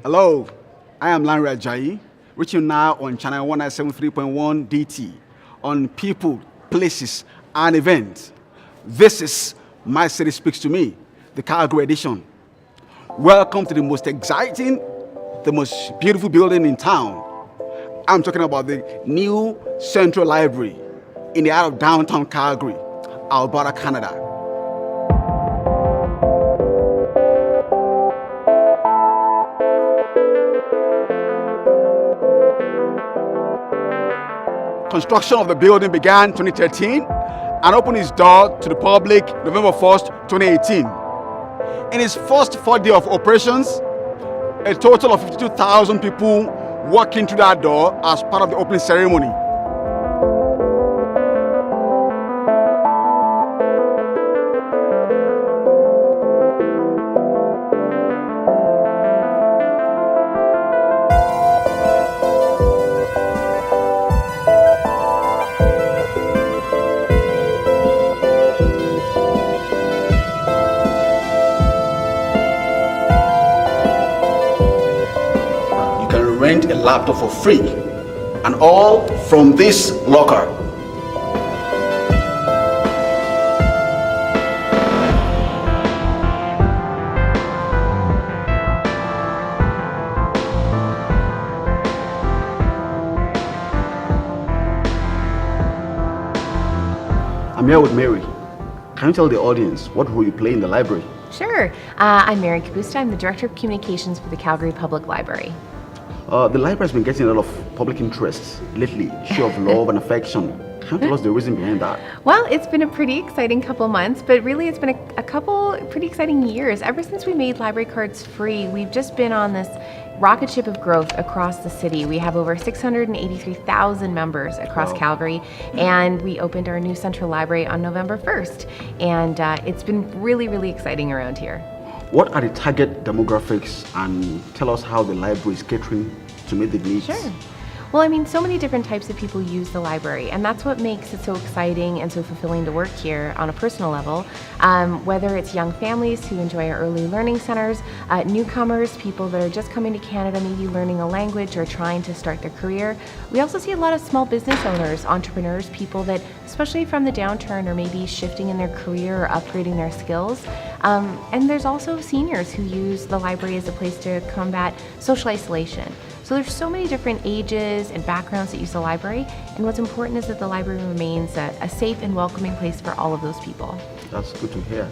Hello, I am Lanre Ajayi, reaching now on channel 1973.1 DT on people, places, and events. This is My City Speaks to Me, the Calgary edition. Welcome to the most exciting, the most beautiful building in town. I'm talking about the new Central Library in the heart of downtown Calgary, Alberta, Canada. Construction of the building began 2013 and opened its door to the public November 1st, 2018. In its first 4 days of operations, a total of 52,000 people walked in through that door as part of the opening ceremony. Rent a laptop for free, and all from this locker. I'm here with Mary. Can you tell the audience what role you play in the library? Sure. I'm Mary Kabusta. I'm the Director of Communications for the Calgary Public Library. The library has been getting a lot of public interest lately, show of love and affection. Can you tell us the reason behind that? Well, it's been a pretty exciting couple months, but really it's been a couple pretty exciting years. Ever since we made library cards free, we've just been on this rocket ship of growth across the city. We have over 683,000 members across Calgary, and we opened our new Central Library on November 1st, and it's been really, really exciting around here. What are the target demographics, and tell us how the library is catering to meet the needs? Sure. Well, I mean, so many different types of people use the library, and that's what makes it so exciting and so fulfilling to work here on a personal level. Whether it's young families who enjoy our early learning centers, newcomers, people that are just coming to Canada, maybe learning a language or trying to start their career. We also see a lot of small business owners, entrepreneurs, people that, especially from the downturn, are maybe shifting in their career or upgrading their skills. And there's also seniors who use the library as a place to combat social isolation. So there's so many different ages and backgrounds that use the library, and what's important is that the library remains a safe and welcoming place for all of those people. That's good to hear.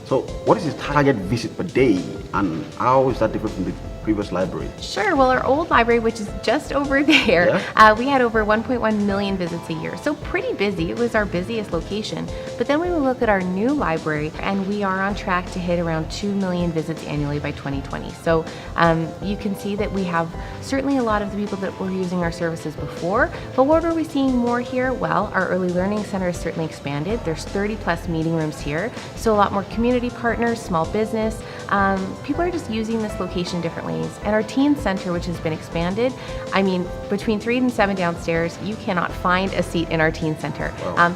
So what is the target visit per day, and how is that different from the previous library? Sure. Well, our old library, which is just over there, we had over 1.1 million visits a year. So pretty busy. It was our busiest location. But then when we look at our new library, and we are on track to hit around 2 million visits annually by 2020. So you can see that we have certainly a lot of the people that were using our services before. But what are we seeing more here? Well, our early learning center is certainly expanded. There's 30 plus meeting rooms here. So a lot more community partners, small business. People are just using this location differently. And our teen center, which has been expanded, I mean, between 3 and 7 downstairs, you cannot find a seat in our teen center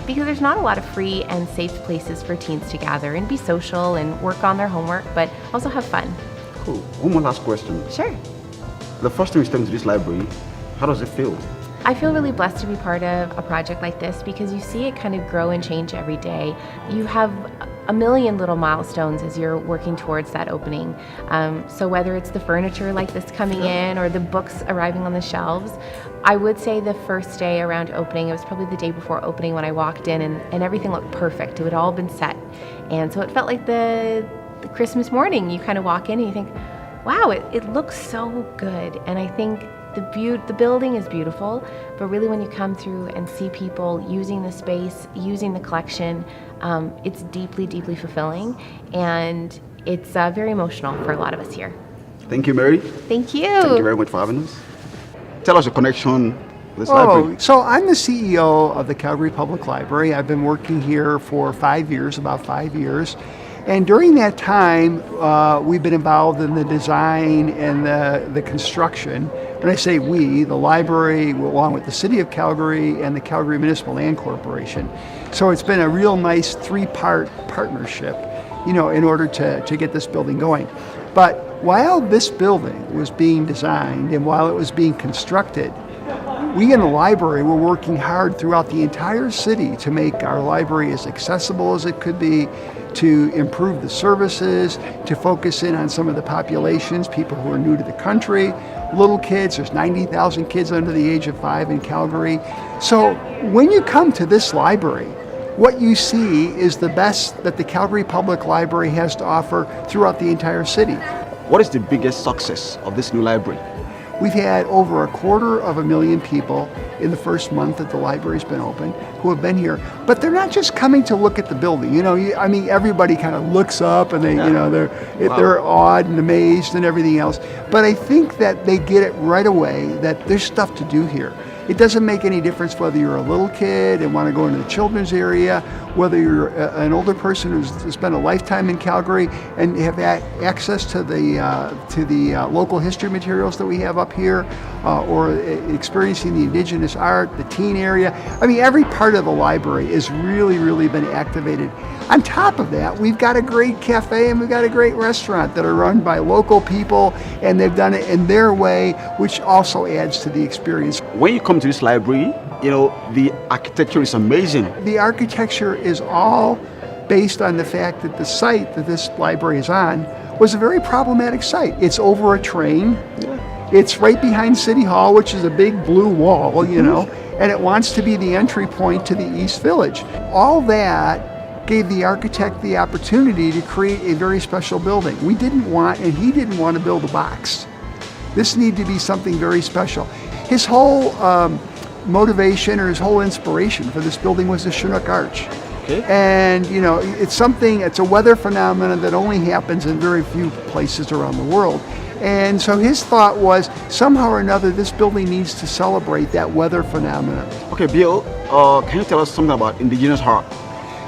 because there's not a lot of free and safe places for teens to gather and be social and work on their homework, but also have fun. Cool. One more last question. Sure. The first time you step into this library, how does it feel? I feel really blessed to be part of a project like this because you see it kind of grow and change every day. You have a million little milestones as you're working towards that opening. So whether it's the furniture like this coming in or the books arriving on the shelves, I would say the first day around opening, it was probably the day before opening when I walked in and everything looked perfect. It had all been set. And so it felt like the Christmas morning. You kind of walk in and you think, wow, it looks so good. And I think the building is beautiful, but really when you come through and see people using the space, using the collection, it's deeply, deeply fulfilling, and it's very emotional for a lot of us here. Thank you, Mary. Thank you. Thank you very much for having us. Tell us your connection with this library. So I'm the CEO of the Calgary Public Library. I've been working here for 5 years, about 5 years. And during that time, we've been involved in the design and the construction. When I say we, the library, along with the City of Calgary and the Calgary Municipal Land Corporation. So it's been a real nice 3-part partnership, in order to get this building going. But while this building was being designed and while it was being constructed, we in the library were working hard throughout the entire city to make our library as accessible as it could be, to improve the services, to focus in on some of the populations, people who are new to the country, little kids. There's 90,000 kids under the age of 5 in Calgary. So when you come to this library, what you see is the best that the Calgary Public Library has to offer throughout the entire city. What is the biggest success of this new library? We've had over 250,000 people in the first month that the library's been open who have been here, but they're not just coming to look at the building. I mean, everybody kind of looks up and they're awed and amazed and everything else. But I think that they get it right away that there's stuff to do here. It doesn't make any difference whether you're a little kid and want to go into the children's area, whether you're an older person who's spent a lifetime in Calgary and have access to the local history materials that we have up here, or experiencing the indigenous art, the teen area. I mean, every part of the library has really been activated. On top of that, we've got a great cafe and we've got a great restaurant that are run by local people, and they've done it in their way, which also adds to the experience. When you come to this library, the architecture is amazing. The architecture is all based on the fact that the site that this library is on was a very problematic site. It's over a train. It's right behind City Hall, which is a big blue wall, and it wants to be the entry point to the East Village. All that gave the architect the opportunity to create a very special building. He didn't want to build a box. This needed to be something very special. His whole motivation or his whole inspiration for this building was the Chinook Arch. Okay. And it's a weather phenomenon that only happens in very few places around the world. And so his thought was, somehow or another, this building needs to celebrate that weather phenomenon. Okay, Bill, can you tell us something about indigenous art?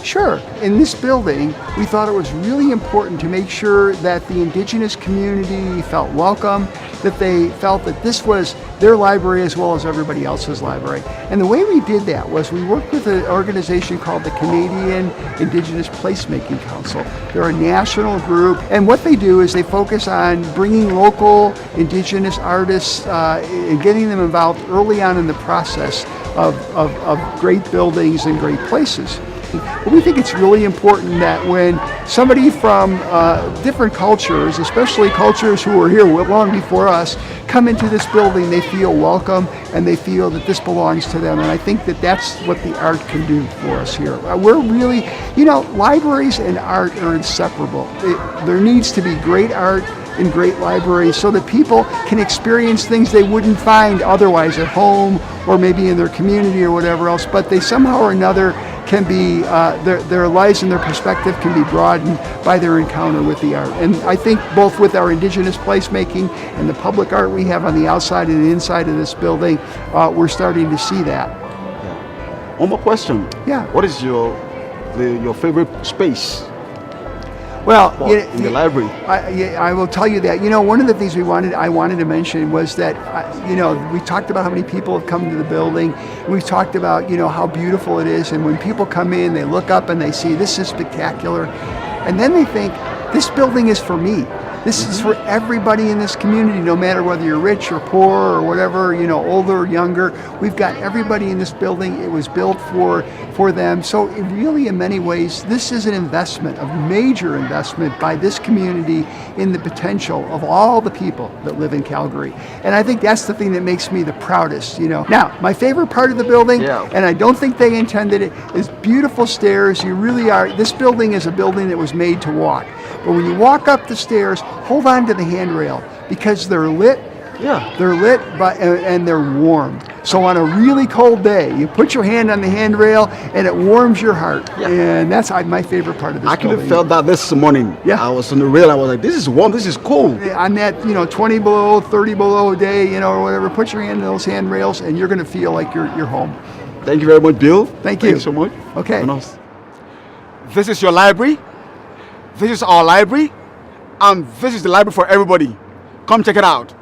Sure. In this building, we thought it was really important to make sure that the indigenous community felt welcome, that they felt that this was their library as well as everybody else's library. And the way we did that was we worked with an organization called the Canadian Indigenous Placemaking Council. They're a national group, and what they do is they focus on bringing local indigenous artists and getting them involved early on in the process of great buildings and great places. But we think it's really important that when somebody from different cultures, especially cultures who were here long before us, come into this building, they feel welcome and they feel that this belongs to them. And I think that that's what the art can do for us here. We're really, libraries and art are inseparable. There needs to be great art in great libraries so that people can experience things they wouldn't find otherwise at home or maybe in their community or whatever else, but they somehow or another can be, their lives and their perspective can be broadened by their encounter with the art. And I think both with our indigenous placemaking and the public art we have on the outside and the inside of this building, we're starting to see that. One more question. Yeah. What is your favorite space? Well, in the library. I will tell you that. One of the things I wanted to mention was that, we talked about how many people have come to the building. We've talked about, how beautiful it is. And when people come in, they look up and they see this is spectacular. And then they think, this building is for me. This is for everybody in this community, no matter whether you're rich or poor or whatever, older or younger. We've got everybody in this building. It was built for them. So it really, in many ways, this is an investment, a major investment by this community in the potential of all the people that live in Calgary. And I think that's the thing that makes me the proudest, Now, my favorite part of the building, and I don't think they intended it, is beautiful stairs. You really are. This building is a building that was made to walk. But when you walk up the stairs, hold on to the handrail because they're lit. Yeah. They're lit and they're warm. So on a really cold day, you put your hand on the handrail and it warms your heart. Yeah. And that's my favorite part of this building. I could have felt that this morning. Yeah. I was on the rail. I was like, this is warm. This is cold. On that, 20 below, 30 below a day, or whatever, put your hand on those handrails and you're going to feel like you're home. Thank you very much, Bill. Thank you so much. Okay. This is your library. This is our library. And this is the library for everybody. Come check it out.